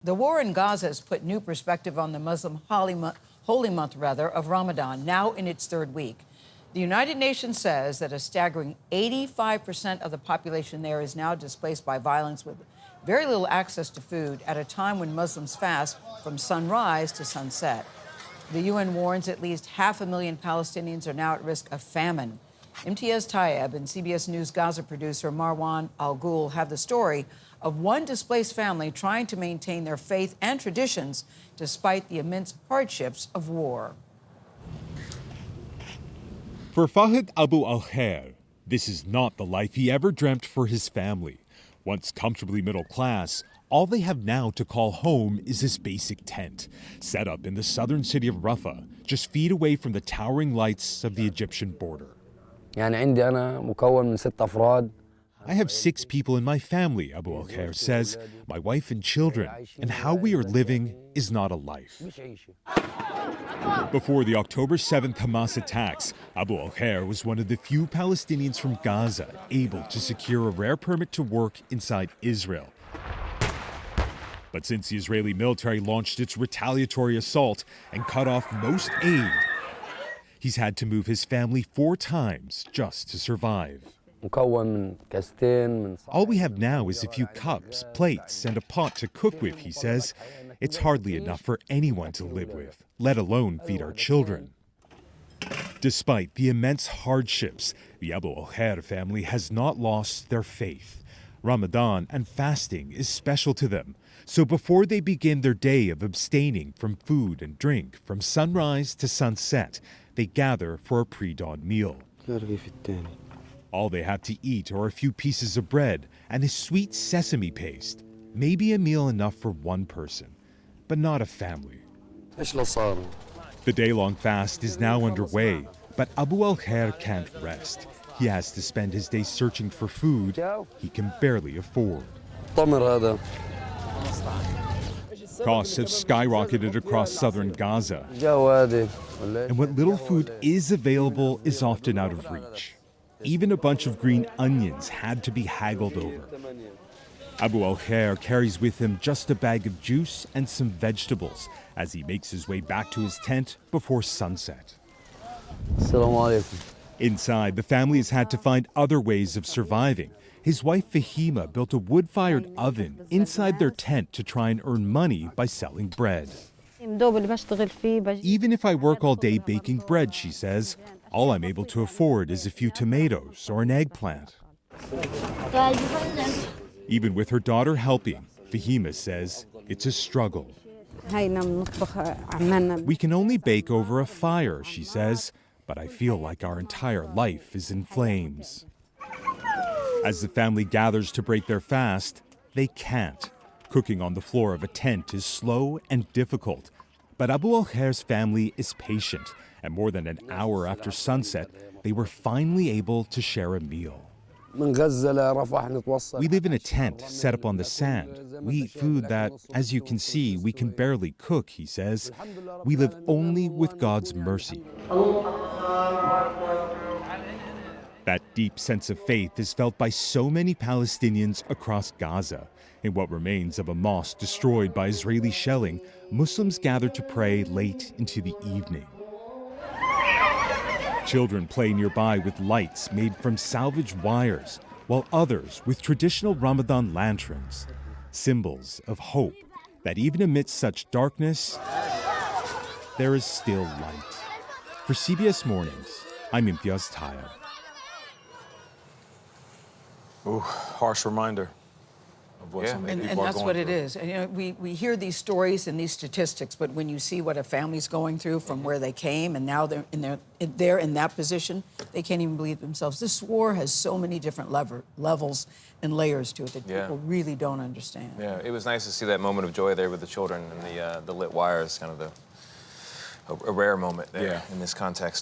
The war in Gaza has put new perspective on the Muslim holy month of Ramadan, now in its third week. The United Nations says that a staggering 85% of the population there is now displaced by violence with very little access to food at a time when Muslims fast from sunrise to sunset. The UN warns at least 500,000 Palestinians are now at risk of famine. Imtiaz Tayeb and CBS News Gaza producer Marwan Al-Ghul have the story of one displaced family trying to maintain their faith and traditions despite the immense hardships of war. For Fahad Abu Al-Khair, this is not the life he ever dreamt for his family. Once comfortably middle class, all they have now to call home is this basic tent, set up in the southern city of Rafah, just feet away from the towering lights of the Egyptian border. I have 6 people in my family, Abu Al-Khair says, my wife and children, and how we are living is not a life. Before the October 7th Hamas attacks, Abu Al-Khair was one of the few Palestinians from Gaza able to secure a rare permit to work inside Israel. But since the Israeli military launched its retaliatory assault and cut off most aid, he's had to move his family 4 times just to survive. All we have now is a few cups, plates, and a pot to cook with, he says. It's hardly enough for anyone to live with, let alone feed our children. Despite the immense hardships, the Abu Al-Khair family has not lost their faith. Ramadan and fasting is special to them. So before they begin their day of abstaining from food and drink from sunrise to sunset, they gather for a pre-dawn meal. All they have to eat are a few pieces of bread and a sweet sesame paste. Maybe a meal enough for one person, but not a family. The day-long fast is now underway, but Abu Al-Khair can't rest. He has to spend his day searching for food he can barely afford. Costs have skyrocketed across southern Gaza, and what little food is available is often out of reach. Even a bunch of green onions had to be haggled over. Abu Al-Khair carries with him just a bag of juice and some vegetables as he makes his way back to his tent before sunset. Inside, the family has had to find other ways of surviving. His wife Fahima built a wood-fired oven inside their tent to try and earn money by selling bread. Even if I work all day baking bread, she says, all I'm able to afford is a few tomatoes or an eggplant. Even with her daughter helping, Fahima says it's a struggle. We can only bake over a fire, she says, but I feel like our entire life is in flames. As the family gathers to break their fast, they can't. Cooking on the floor of a tent is slow and difficult. But Abu Al-Khair's family is patient, and more than an hour after sunset, they were finally able to share a meal. We live in a tent set up on the sand. We eat food that, as you can see, we can barely cook, he says. We live only with God's mercy. That deep sense of faith is felt by so many Palestinians across Gaza. In what remains of a mosque destroyed by Israeli shelling, Muslims gather to pray late into the evening. Children play nearby with lights made from salvaged wires, while others with traditional Ramadan lanterns, symbols of hope that even amidst such darkness, there is still light. For CBS Mornings, I'm Imtiaz Tayeb. Ooh, harsh reminder of what so many people are going through. And that's what it is. And, you know, we hear these stories and these statistics, but when you see what a family's going through from where they came and now they're in that position, they can't even believe themselves. This war has so many different levels and layers to it that people really don't understand. Yeah, it was nice to see that moment of joy there with the children and the lit wires, kind of a rare moment there in this context.